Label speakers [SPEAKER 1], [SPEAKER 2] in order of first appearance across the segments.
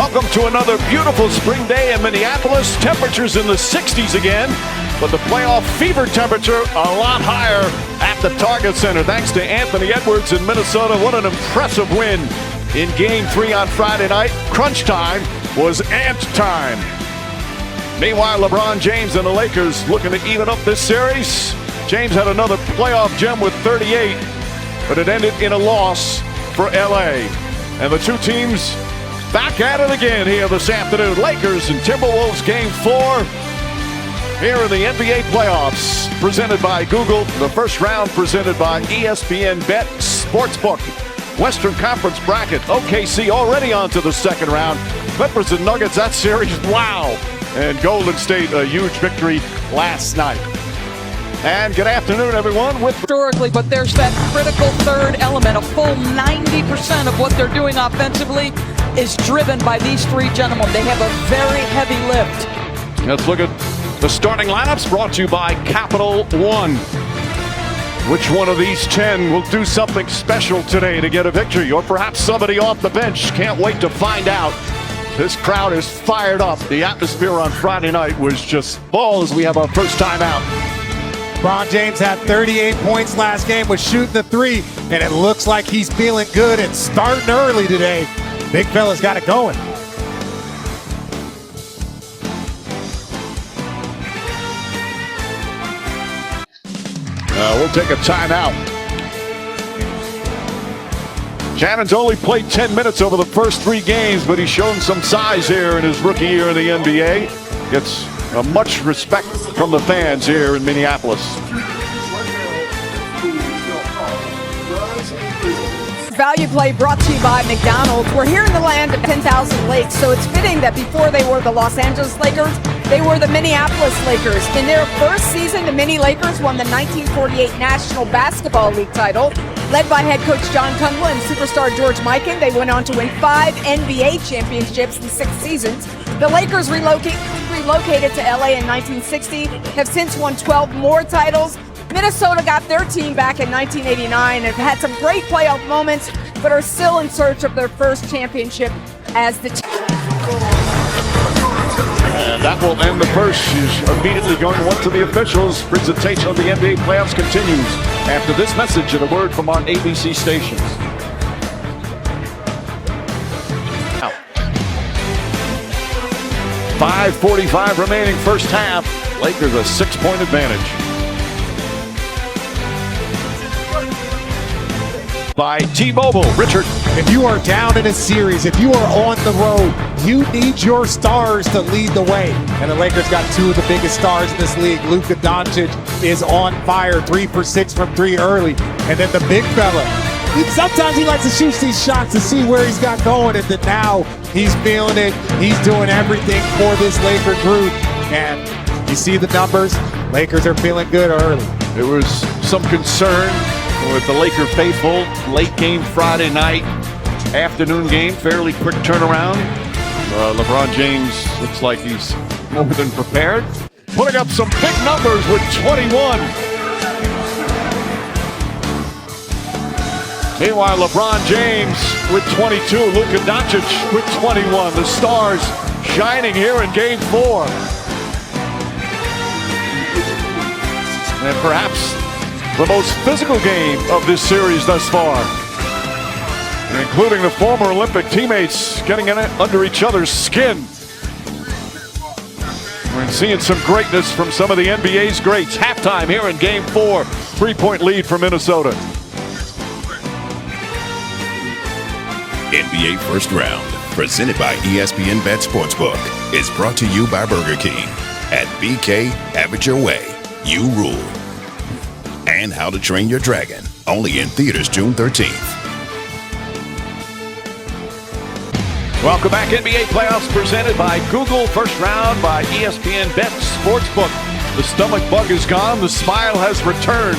[SPEAKER 1] Welcome to another beautiful spring day in Minneapolis. Temperatures in the 60s again, but the playoff fever temperature a lot higher at the Target Center. Thanks to Anthony Edwards in Minnesota. What an impressive win in Game 3 on Friday night. Crunch time was ant time. Meanwhile, LeBron James and the Lakers looking to even up this series. James had another playoff gem with 38, but it ended in a loss for LA. And the two teams back at it again here this afternoon. Lakers and Timberwolves Game 4 here in the NBA playoffs, presented by Google. The first round presented by ESPN Bet Sportsbook. Western Conference bracket, OKC already on to the second round. Clippers and Nuggets, that series, wow. And Golden State, a huge victory last night. And good afternoon, everyone.
[SPEAKER 2] Historically, but there's that critical third element. A full 90% of what they're doing offensively is driven by these three gentlemen. They have a very heavy lift.
[SPEAKER 1] Let's look at the starting lineups brought to you by Capital One. Which one of these 10 will do something special today to get a victory? Or perhaps somebody off the bench? Can't wait to find out. This crowd is fired up. The atmosphere on Friday night was just balls. We have our first time out.
[SPEAKER 3] LeBron James had 38 points last game, was shooting the three, and it looks like he's feeling good and starting early today. Big fella's got it going.
[SPEAKER 1] We'll take a timeout. Shannon's only played 10 minutes over the first 3 games, but he's shown some size here in his rookie year in the NBA. Gets much respect from the fans here in Minneapolis.
[SPEAKER 2] Value play brought to you by McDonald's. We're here in the land of 10,000 lakes, so it's fitting that before they were the Los Angeles Lakers, they were the Minneapolis Lakers. In their first season, the Mini Lakers won the 1948 National Basketball League title. Led by head coach John Kundla and superstar George Mikan, they went on to win 5 NBA championships in 6 seasons. The Lakers relocated to LA in 1960, have since won 12 more titles. Minnesota got their team back in 1989 and have had some great playoff moments, but are still in search of their first championship as the team.
[SPEAKER 1] And that will end the first. She's immediately going one to the officials. Presentation of the NBA playoffs continues after this message and a word from our ABC stations. 5:45 remaining first half. Lakers a 6-point advantage. By T-Mobile, Richard.
[SPEAKER 3] If you are down in a series, if you are on the road, you need your stars to lead the way. And the Lakers got 2 of the biggest stars in this league. Luka Doncic is on fire, 3 for 6 from 3 early. And then the big fella, sometimes he likes to shoot these shots to see where he's got going. And then now he's feeling it. He's doing everything for this Laker group. And you see the numbers. Lakers are feeling good early.
[SPEAKER 1] There was some concern with the Laker faithful. Late game Friday night, afternoon game, fairly quick turnaround. LeBron James looks like he's more than prepared. Putting up some big numbers with 21. Meanwhile, LeBron James with 22. Luka Doncic with 21. The stars shining here in Game 4. And perhaps the most physical game of this series thus far, including the former Olympic teammates getting in under each other's skin. We're seeing some greatness from some of the NBA's greats. Halftime here in Game 4, 3-point lead for Minnesota.
[SPEAKER 4] NBA First Round, presented by ESPN Bet Sportsbook, is brought to you by Burger King. At BK, have it your way. You rule. And How to Train Your Dragon, only in theaters June 13th.
[SPEAKER 1] Welcome back. NBA playoffs presented by Google. First round by ESPN Bet Sportsbook. The stomach bug is gone. The smile has returned.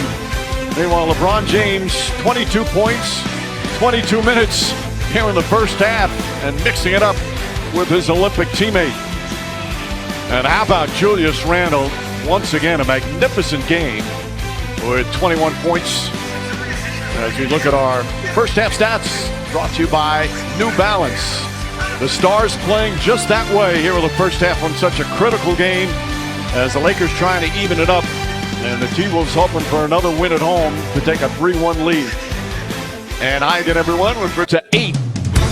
[SPEAKER 1] Meanwhile, LeBron James, 22 points, 22 minutes here in the first half, and mixing it up with his Olympic teammate. And how about Julius Randle? Once again, a magnificent game with 21 points. As we look at our first half stats, brought to you by New Balance. The Stars playing just that way here in the first half on such a critical game as the Lakers trying to even it up. And the T-Wolves hoping for another win at home to take a 3-1 lead. And hi again, everyone. We're to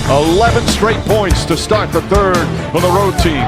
[SPEAKER 1] 11 straight points to start the third for the road team.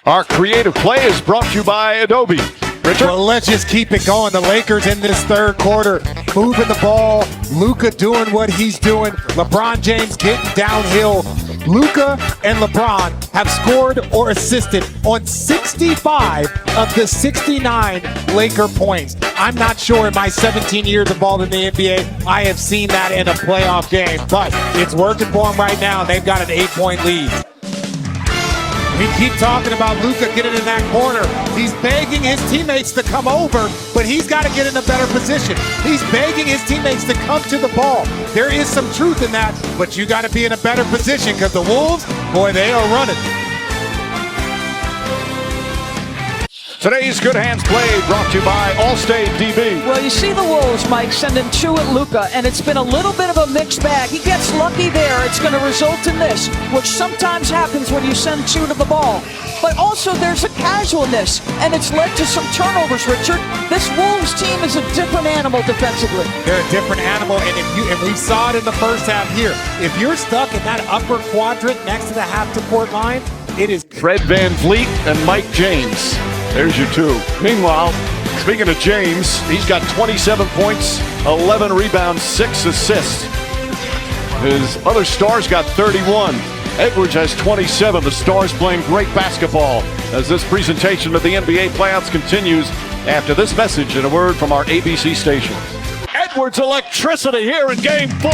[SPEAKER 1] Our creative play is brought to you by Adobe. Richard?
[SPEAKER 3] Well, let's just keep it going. The Lakers in this third quarter, moving the ball. Luka doing what he's doing. LeBron James getting downhill. Luka and LeBron have scored or assisted on 65 of the 69 Laker points. I'm not sure in my 17 years involved in the NBA I have seen that in a playoff game, but it's working for them right now. They've got an 8-point lead. We keep talking about Luka getting in that corner. He's begging his teammates to come over, but he's got to get in a better position. He's begging his teammates to come to the ball. There is some truth in that, but you got to be in a better position because the Wolves, boy, they are running.
[SPEAKER 1] Today's Good Hands Play brought to you by Allstate DB.
[SPEAKER 5] Well, you see the Wolves, Mike, sending two at Luka, and it's been a little bit of a mixed bag. He gets lucky there. It's going to result in this, which sometimes happens when you send two to the ball. But also there's a casualness, and it's led to some turnovers, Richard. This Wolves team is a different animal defensively.
[SPEAKER 3] They're a different animal, and we saw it in the first half here. If you're stuck in that upper quadrant next to the half-court line, it is
[SPEAKER 1] Fred VanVleet and Mike James. There's your two. Meanwhile, speaking of James, he's got 27 points, 11 rebounds, 6 assists. His other Stars got 31. Edwards has 27. The Stars playing great basketball as this presentation of the NBA playoffs continues after this message and a word from our ABC stations. Edwards electricity here in Game 4.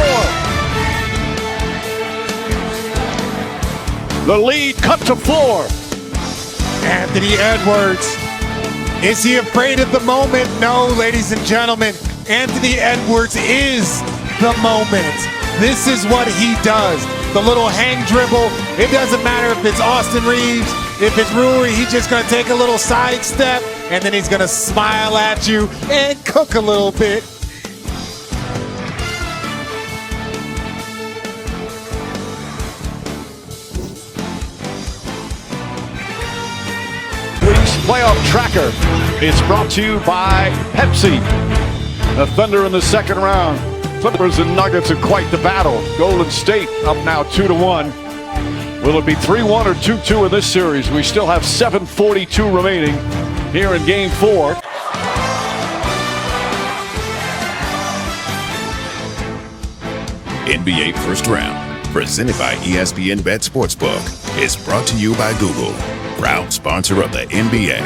[SPEAKER 1] The lead cut to 4.
[SPEAKER 3] Anthony Edwards. Is he afraid of the moment? No, ladies and gentlemen. Anthony Edwards is the moment. This is what he does. The little hang dribble. It doesn't matter if it's Austin Reeves, if it's Rui, he's just going to take a little side step, and then he's going to smile at you and cook a little bit.
[SPEAKER 1] Playoff Tracker. It's brought to you by Pepsi. The Thunder in the second round. Clippers and Nuggets are quite the battle. Golden State up now 2-1. Will it be 3-1 or 2-2 in this series? We still have 7:42 remaining here in Game 4.
[SPEAKER 4] NBA First Round, presented by ESPN Bet Sportsbook, is brought to you by Google, proud sponsor of the NBA,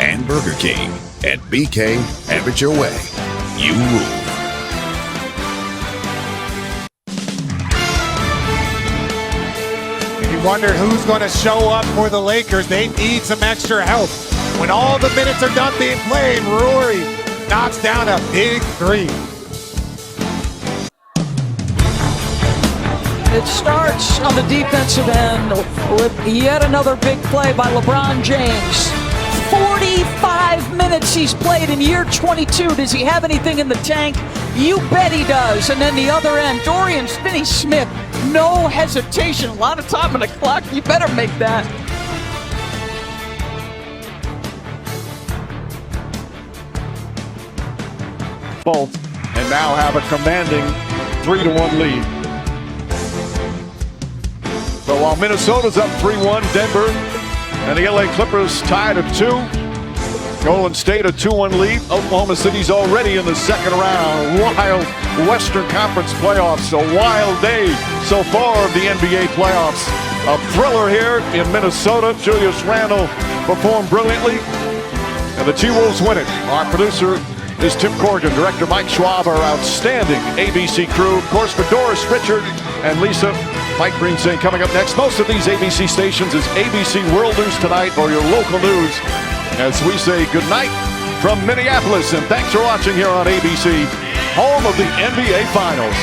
[SPEAKER 4] and Burger King at BK. Have it your way. You rule.
[SPEAKER 3] You wonder who's going to show up for the Lakers. They need some extra help. When all the minutes are done being played, Rory knocks down a big three.
[SPEAKER 5] It starts on the defensive end with yet another big play by LeBron James. 45 minutes he's played in year 22. Does he have anything in the tank? You bet he does. And then the other end, Dorian Finney-Smith, no hesitation. A lot of time on the clock. You better make that.
[SPEAKER 1] Both, and now have a commanding 3-1 lead. So while Minnesota's up 3-1, Denver and the LA Clippers tied at 2. Golden State a 2-1 lead. Oklahoma City's already in the second round. Wild Western Conference playoffs. A wild day so far of the NBA playoffs. A thriller here in Minnesota. Julius Randle performed brilliantly, and the T-Wolves win it. Our producer is Tim Corrigan. Director Mike Schwab, our outstanding ABC crew. Of course, for Doris, Richard, and Lisa, Mike Green saying coming up next. Most of these ABC stations is ABC World News Tonight, or your local news. As we say good night from Minneapolis, and thanks for watching here on ABC, home of the NBA Finals.